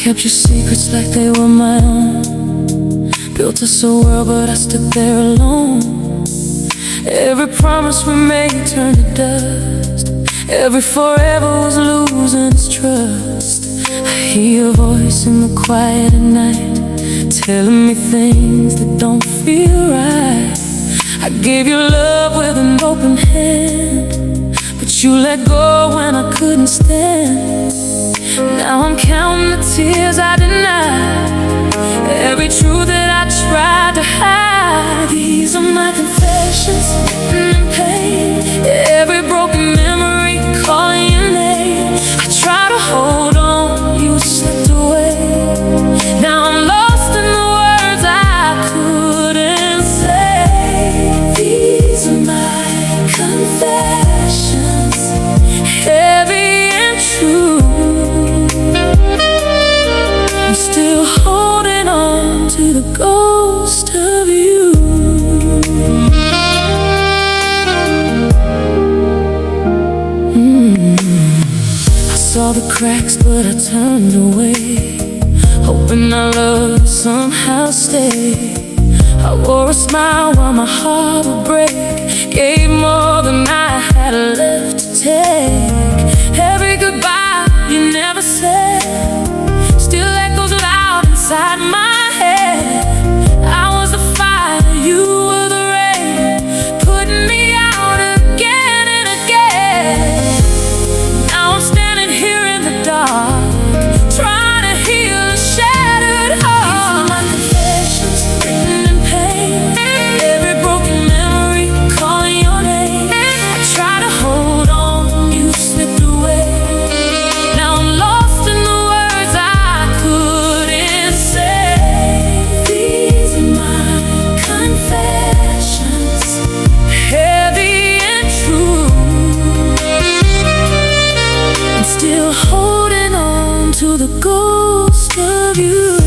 Kept your secrets like they were my own. Built us a world, but I stood there alone. Every promise we made turned to dust. Every forever was losing its trust. I hear your voice in the quiet at night, telling me things that don't feel right. I gave you love with an open hand, but you let go when I couldn't stand. Now I'm counting the tears I denied, every truth that I tried to hide. These are my confessions and pain, every broken memory calling your name. I try to hold on, you slipped away. Now I'm lost in the words I couldn't say. These are my confessions, heavy and true. I'm still holding on to the ghost of you. I saw the cracks, but I turned away, hoping our love would somehow stay. I wore a smile while my heart would break, gave more than I had left to take. Every goodbye you never said still echoes loud inside my head. I was the fire, you were the rain, putting me out again and again. Now I'm standing here in the dark, trying to heal a shattered heart. These are my confessions, written in pain, every broken memory calling your name. I try to hold on, you slipped away. Now I'm lost in the words I couldn't say. These are my confessions, heavy and true. I'm still holding on to the ghost of you.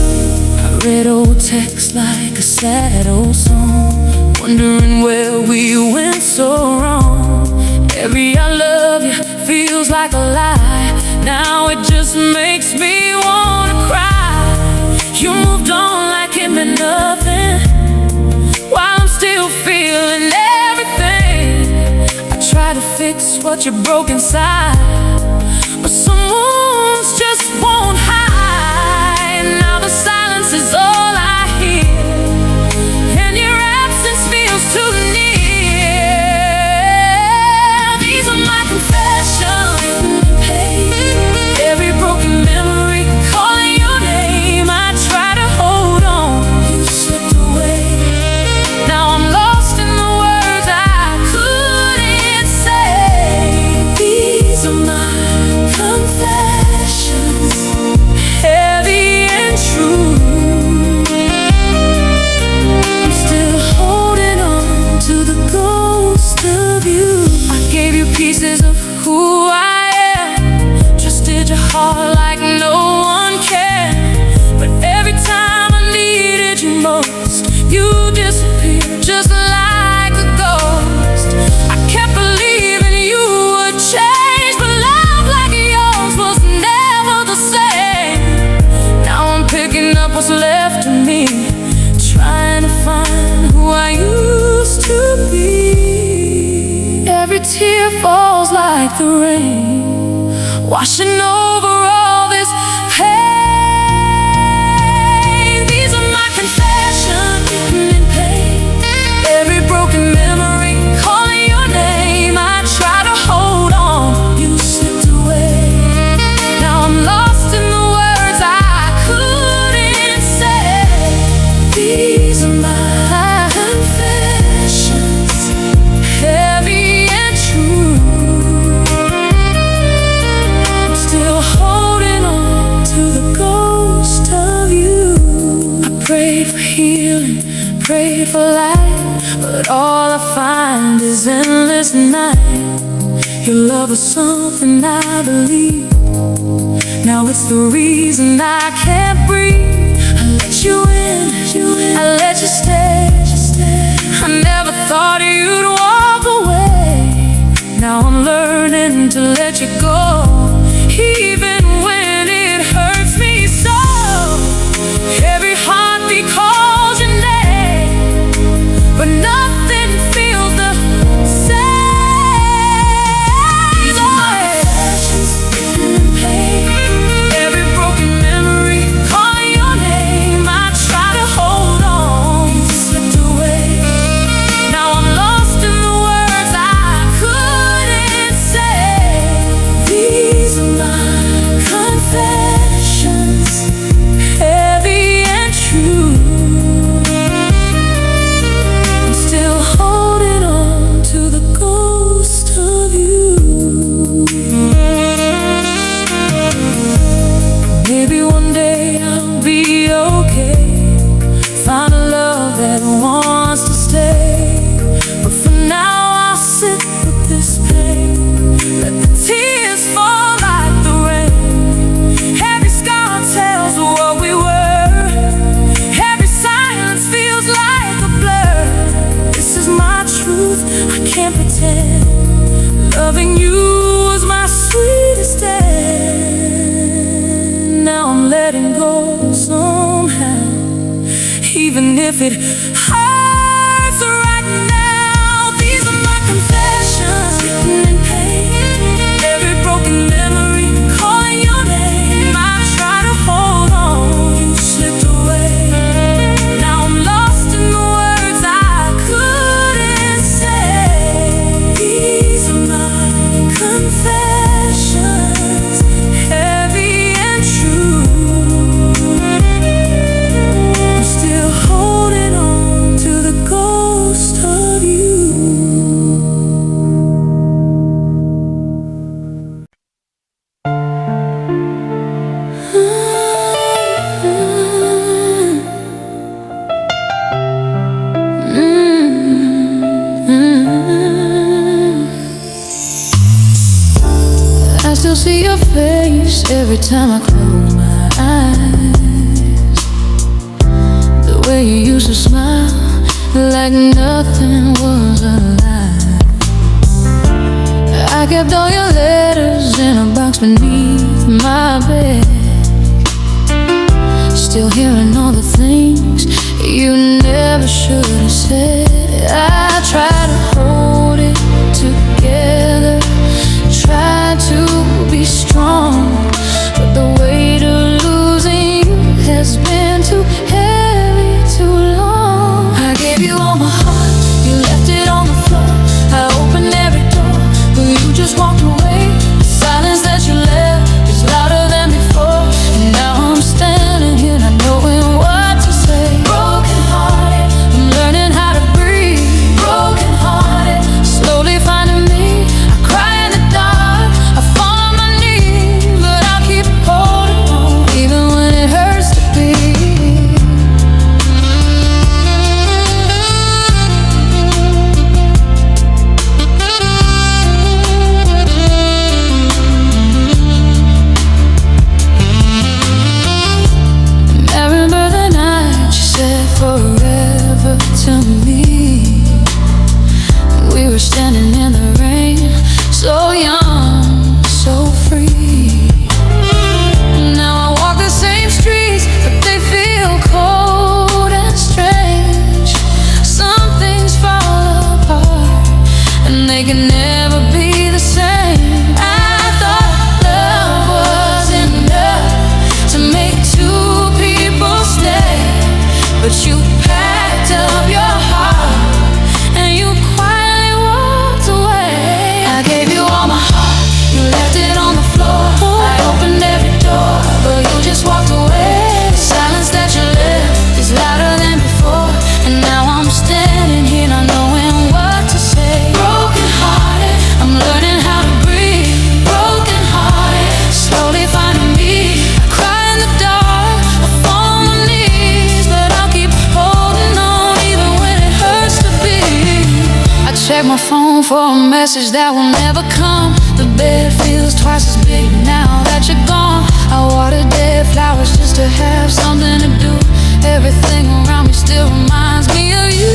I read old texts like a sad old song, wondering where we went so wrong. Every I love you feels like a lie, now it just makes me wanna cry. You moved on like it meant nothing, while I'm still feeling everything. I try to fix what you broke inside, but some wounds just won't hide. Now the silence is all I hear, and your absence feels too near. These are my confessions, every broken memory calling your name. I try to hold on, you slipped away. Now I'm lost in the words I couldn't say. These are my confessions, heavy and true. I'm still holding on to the ghost of you. I gave you pieces of who I am, trusted your heart like no one can. But every time I needed you most, you disappeared just like a ghost. I kept believing you would change, but love like yours was never the same. Now I'm picking up what's left of me, trying to find who I used to be. Every tear falls like the rain, washing over all this pain. These are my confessions, written in pain, every broken memory calling your name. I try to hold on, you slipped away. Now I'm lost in the words I couldn't say. These are my confessions, heavy and true. I'm still holding healing, prayed for light, but all I find is endless night. Your love was something I believed. Now it's the reason I can't breathe. I let you in, I let you stay. I never thought you'd walk away. Now I'm learning to let you go, even when it hurts me so. Every heartbeat calls your name, but nothing feels the same. These are my confessions in pain. Every broken memory calling your name. I try to hold on, you slipped away. Now I'm lost in the words I couldn't say. These are my confessions, heavy and true. I'm still holding on to the ghost of you. Maybe one day I'll be okay, find a love that wants to stay. But for now I'll sit with this pain, let the tears fall like the rain. Every scar tells what we were, every silence feels like a blur. This is my truth, I can't pretend. Loving you was my sweetest end. Now I'm letting go somehow, even if it hurts right now. These are my confessions, written in pain. Every broken memory calling your name. I try to hold on, you slipped away. Now I'm lost in the words I couldn't say. These are my confessions, heavy and true. I'm still holding on to the ghost of you. I still see your face every time I close my eyes. The way you used to smile, like nothing was alive. I kept all your letters in a box beneath my bed, still hearing all the things you never should have said. I tried to hold it together, tried to be strong, but the weight of losing you has been too heavy too long. I gave you all my heart, you left it on the floor. I opened every door, but you just walked away. The silence that you left is louder than before, and now I'm standing here not knowing what to say. Broken hearted, I'm learning how to breathe. Broken hearted, slowly finding me. I cry in the dark, I fall on my knees. room for a message that will never come. The bed feels twice as big now that you're gone. I water dead flowers just to have something to do. Everything around me still reminds me of you.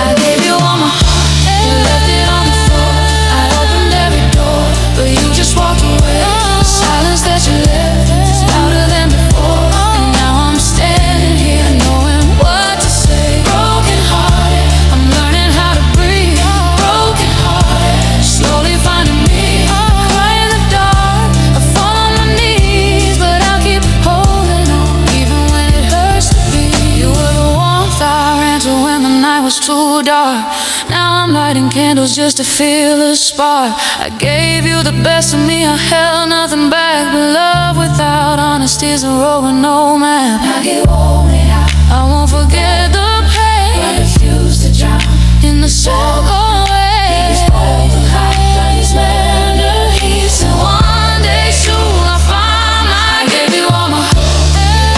I gave you all my heart, you left it on the floor. I opened every door, but you just walked away. The silence that you left is louder than before. And now I'm standing here knowing what to say. Broken hearted, I'm learning how to breathe. Broken hearted, slowly finding me. Cry in the dark, I fall on my knees, but I'll keep holding on, even when it hurts to be. You were the warmth I ran to when the night was too dark. Now I'm lighting candles just to feel a spark. I gave you the best of me, I held nothing back. But love without honesty is a road with no map. I get worn out, I won't forget the pain. I refuse to drown in the circle waves. Broken heart, like it's meant to heal. So one day soon I'll find my. I gave you all my heart,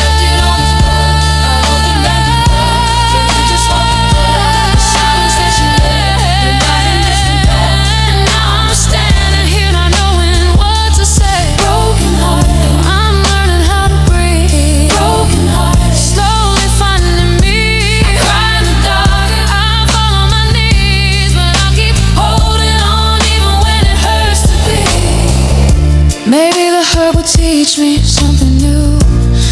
left it on the floor. I opened every door, but you just walked away. The silence that you left, reminding distant past. And now I'm standing here not knowing what to say. Broken hearted, I'm learning how to breathe. Broken hearted, slowly finding me. I cry in the dark, I fall on my knees, but I'll keep holding on even when it hurts to be. Maybe the hurt will teach me something new.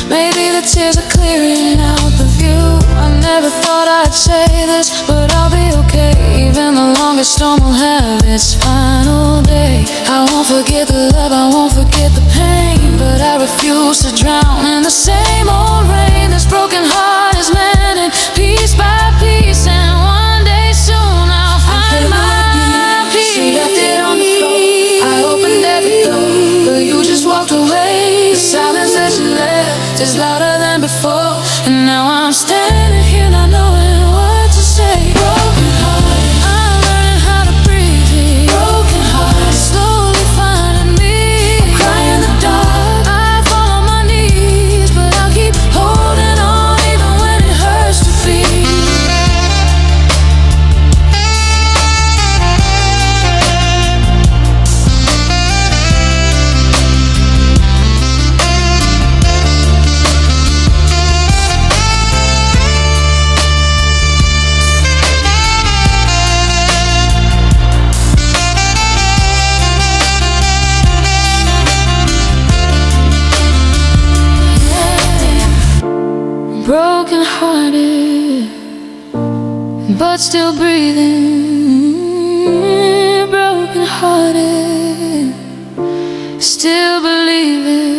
Maybe the tears are clearing out the view. I never thought I'd say this, but I'll be okay. Even the longest storm will have its final day. I won't forget the love, I won't forget the pain, but I refuse to drown in the same old rain. This broken heart is mending piece by piece, and one day soon I'll find my peace. You left it on the floor, I opened every door, but you just walked away. The silence that you left is louder than before, and now I'm standing here not knowing what to say. Broken heart, I'm learning how to breathe. Broken heart, slowly finding me. I cry in the dark, I fall on my knees, but I'll keep holding on even when it hurts to be. Broken hearted, but still breathing. Broken hearted, still believing.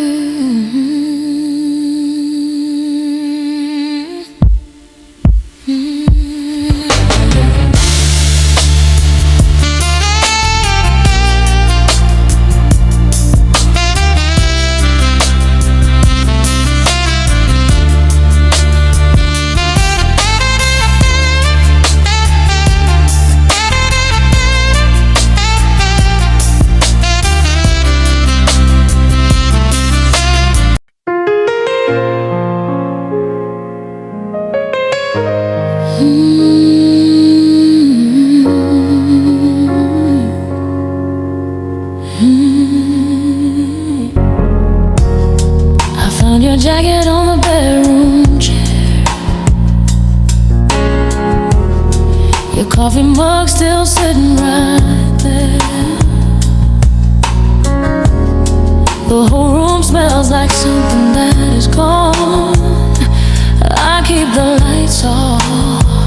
I found your jacket on the bedroom chair. Your coffee mug still sitting right there. The whole room smells like something that is gone. I keep the lights off,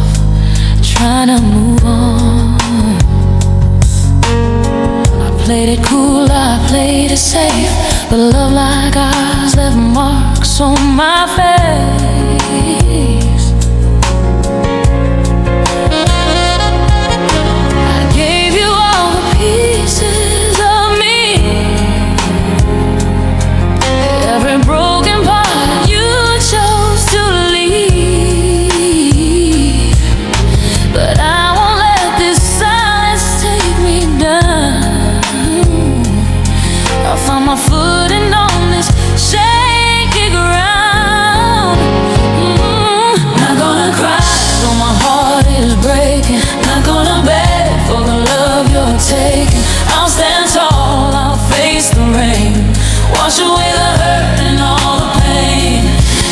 trying to move on. I played it cool, I played it safe, but love like ours left marks on my face. I gave you all the pieces of me, every broken part you chose to leave. But I won't let this silence take me down. I found my footing on this shaky ground. Not gonna cry, though my heart is breaking. Not gonna wash away the hurt and all the pain.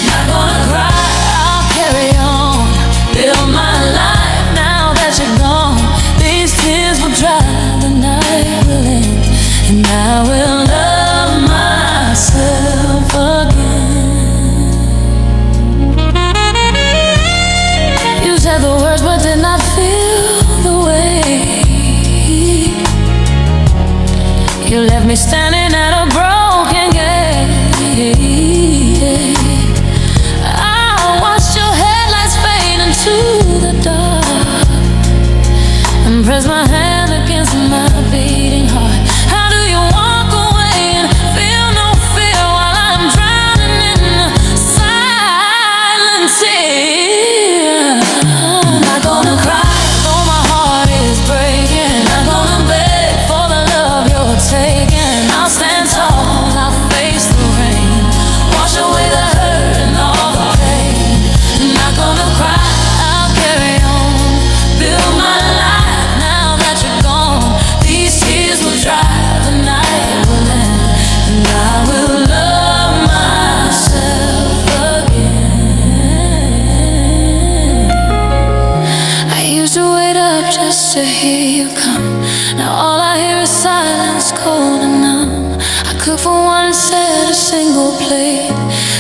Not gonna cry, I'll carry on, build my life now that you're gone. These tears will dry, the night will end, and I will love myself again. You said the words but did not feel the way. You left me standing at a broken gate. I watched your headlights fade into the dark and pressed my hand against my beating heart. How do you walk away and feel no fear while I'm drowning in silent tears? I'm not gonna cry, though my heart is breaking. Not gonna beg for the love you're taking. I'll stand tall, I'll face the rain, wash away the hurt and all the pain. Not gonna cry, I'll carry on, build my life now that you're gone. These tears will dry, the night will end, and I will love myself again. I used to wait up just to hear you come. Now all I hear is silence, cold and numb. I cook for one instead of a single plate,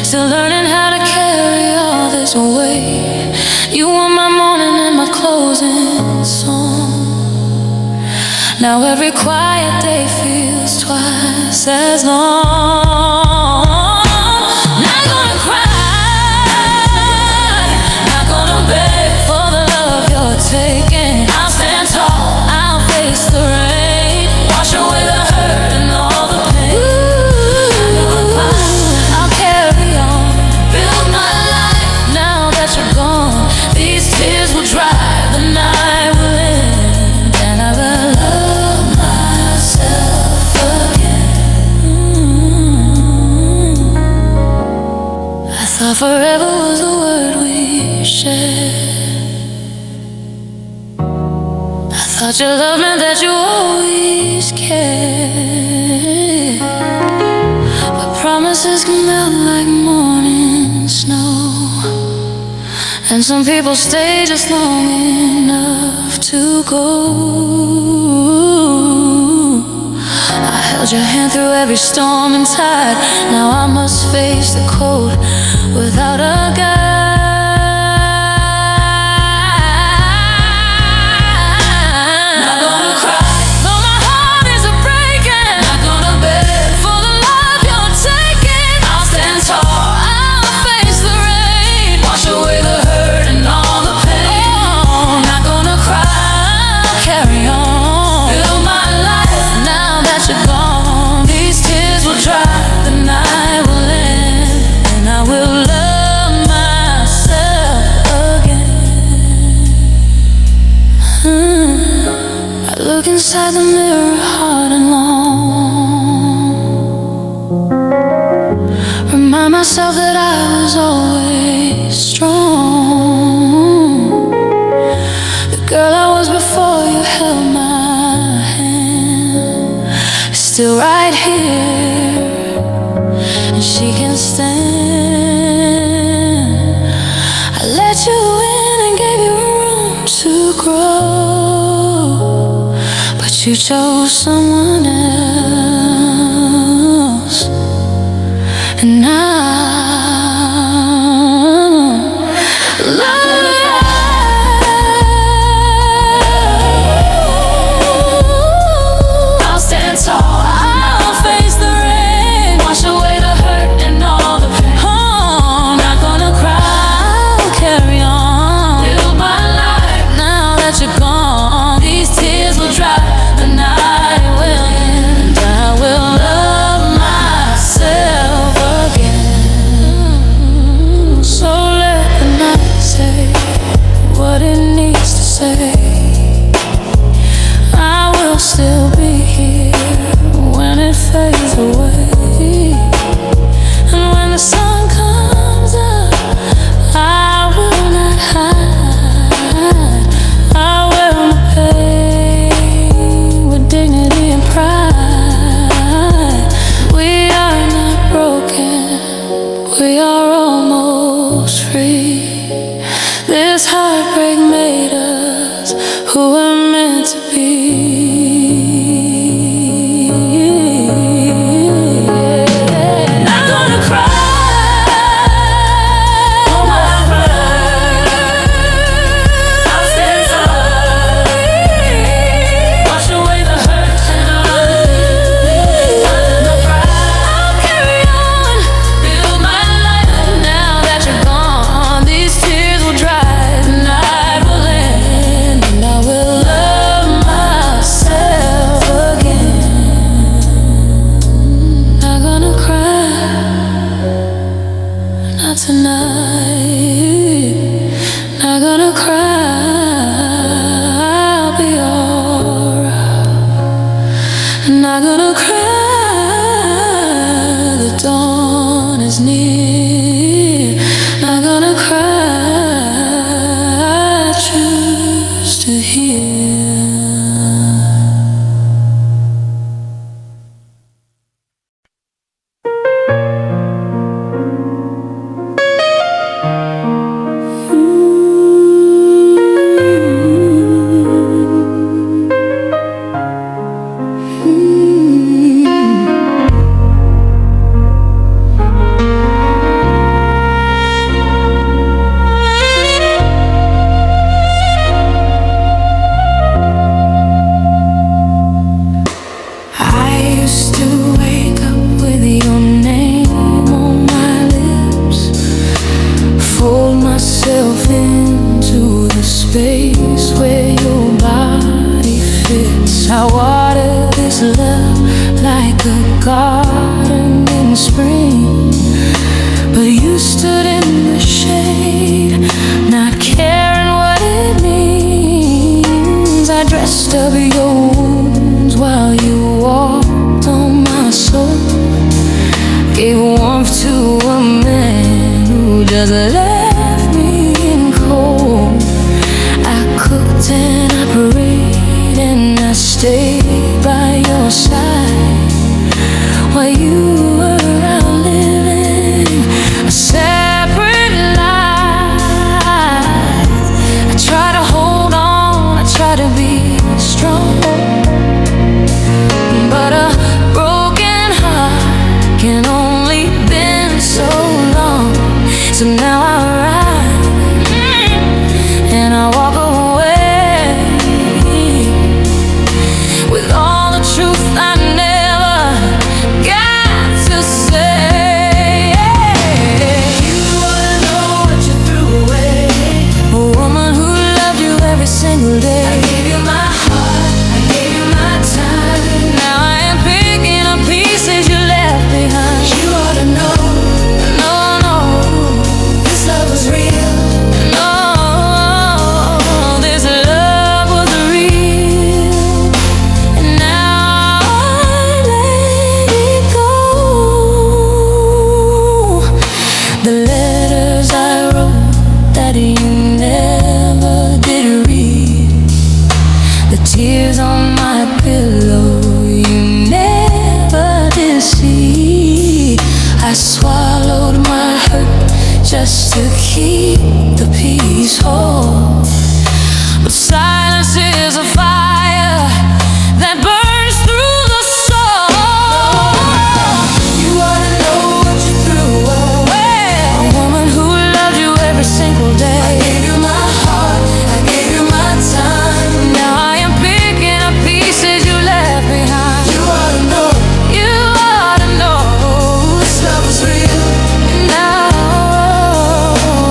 still learning how to carry all this weight. You were my morning and my closing song. Now every quiet day feels twice as long. Not gonna cry, not gonna beg for the love you're taking. I'll stand tall, I'll face the rain, wash away the hurt and all the pain. I'll carry on, build my life now that you're gone. These tears will dry, the night will end, and I will love myself again. I thought forever was a word we shared. I thought your love meant that you always cared. But promises can melt like morning snow, and some people stay just long enough to go. I held your hand through every storm and tide. Now I must face the cold without a guide. Not gonna cry, though my heart is breaking. Not gonna beg for the love you're taking. I'll stand tall, I'll face the rain, wash away the hurt and all the pain. Oh, not gonna cry, I'll carry on, build my life now that you're gone. These tears will dry, the night will end, and I will love myself again. I look inside the mirror hard and long, remind myself that I was always strong. The girl I was before you held my hand is still right here, and she can stand. I let you in and gave you room to grow, but you chose someone else, and now I'll stand tall, I'll face the rain, wash away the hurt and all the pain. Oh, not gonna cry, I'll carry on, build my life now that you're gone. These tears will dry, the night will end, I will love myself again. garden in spring, but you stood in the shade, not caring what it means. I dressed up your wounds while you walked on my soul, gave warmth to a man who just left me in cold. I cooked and I prayed and I stayed by your side while you were out living a separate life. I try to hold on, I try to be strong, but a broken heart can only bend so long. So now I ride and I walk away with all the truth I never got to say. You ought to know what you threw away, a woman who loved you every single day. I gave you my heart, I gave you my time. Now I am picking up pieces you left behind. You ought to know, no, no, this love was real. No, this love was real. And now I let it go. The letters I wrote that you never did read, the tears on my pillow you never did see. I swallowed my hurt just to keep the peace whole, but silence is a fire that burns through the soul. You ought to know what you threw away, a woman who loved you every single day. I gave you my heart, I gave you my time. Now I am picking up pieces you left behind. You ought to know, you ought to know, this love was real. Now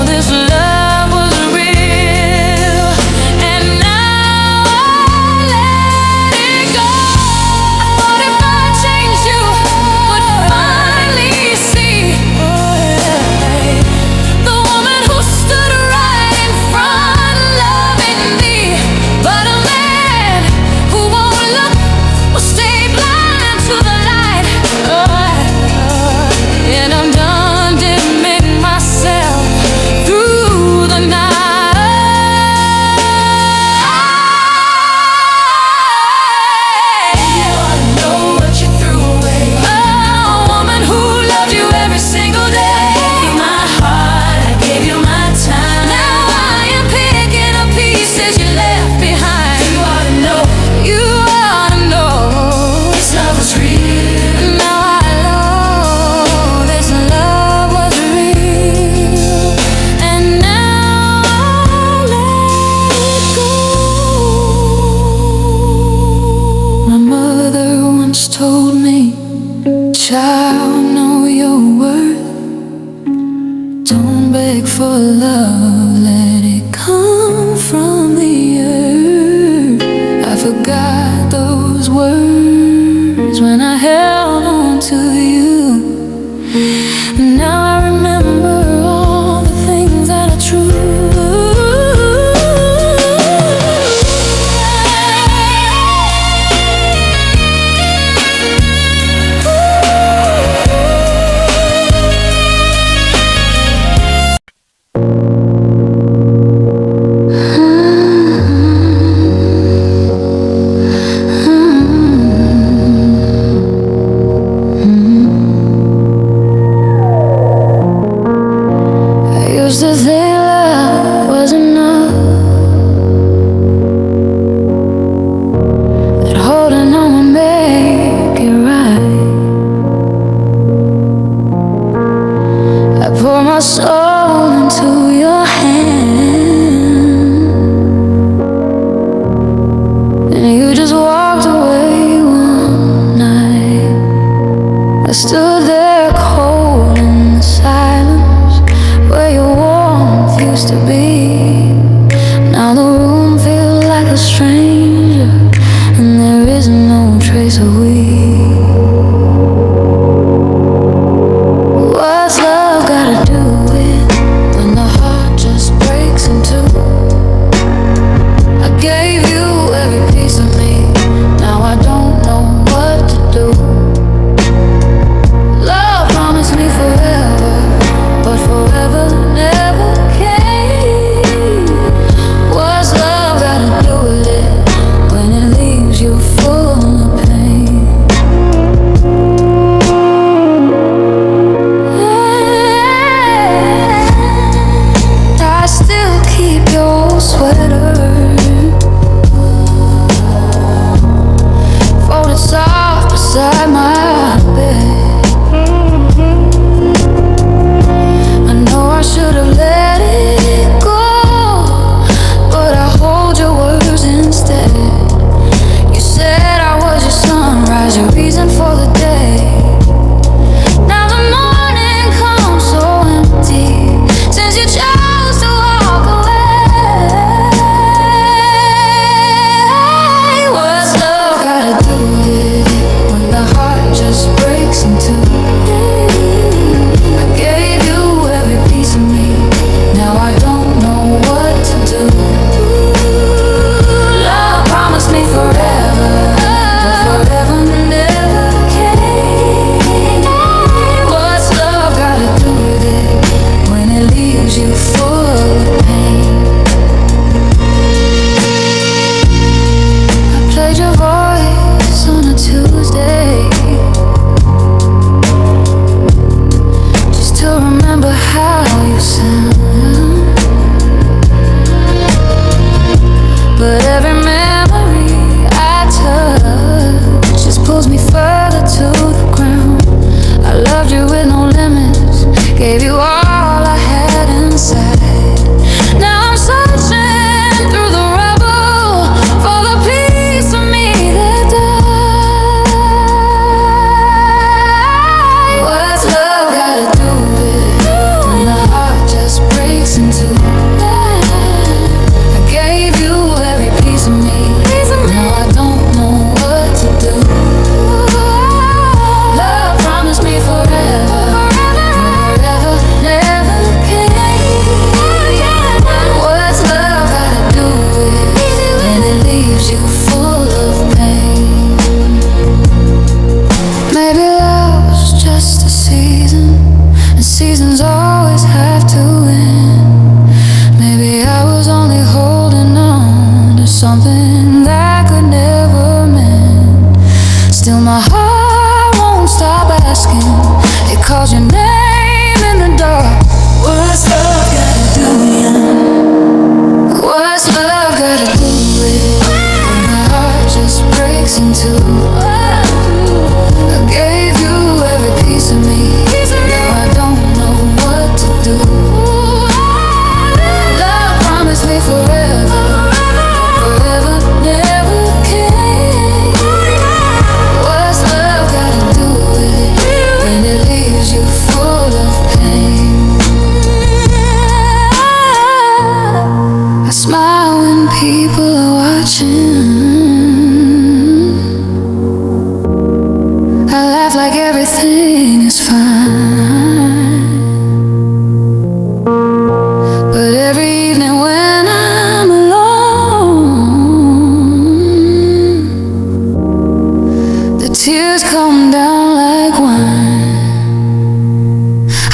this love was real, and now I let it go. I thought if I changed you would finally see the woman who stood right in front loving me, but a man who won't look will stay blind to the light. And I'm done dimming myself through the night. You ought to know what you threw away, a woman who loved you every single day. I gave you my heart, I gave you my time. Now I am picking up pieces you left behind. You ought to know, you ought to know, this love was real. Now I know this love was real, and now I'll let it go. My mother once told me, child, know your worth. Don't beg for love, let it come from the earth. I forgot those words when I held on to you. Now I remember all the things that are true. I used to think love was enough, that holding on would make it right. I pour my soul into your hand, and you just walked away one night. I stood there cold in the silence where your warmth used to be. Now the room feels like a stranger, and there is no trace of we.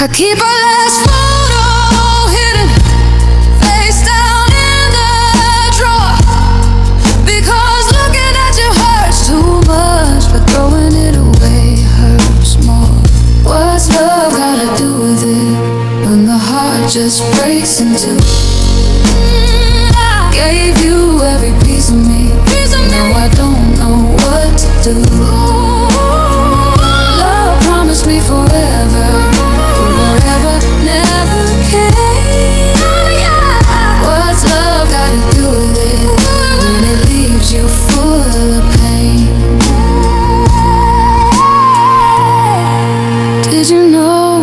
I keep our last photo hidden, face down in the drawer, because looking at you hurts too much, but throwing it away hurts more. What's love gotta do with it when the heart just breaks in two? I gave you every piece of me, now I don't know what to do. Love promised me forever, forever never came. What's love got to do with it when it leaves you full of pain? Did you know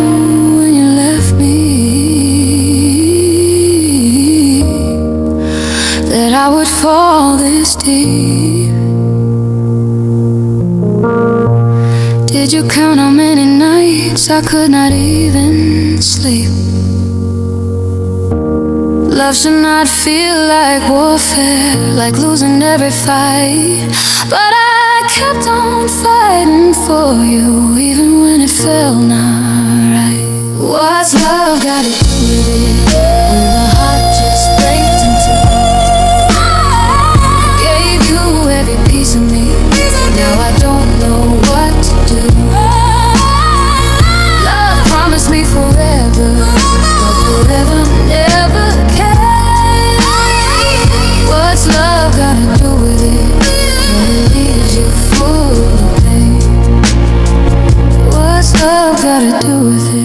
when you left me that I would fall this deep? Did you count how many nights I could not even sleep? Love should not feel like warfare, like losing every fight, but I kept on fighting for you even when it felt not right. What's love got to do with it when the heart just breaks in two? Gave you every piece of me, now I don't know what to do. Love promised me forever, but forever never came. What's love got to do with it when it leaves you full of pain? What's love got to do with it?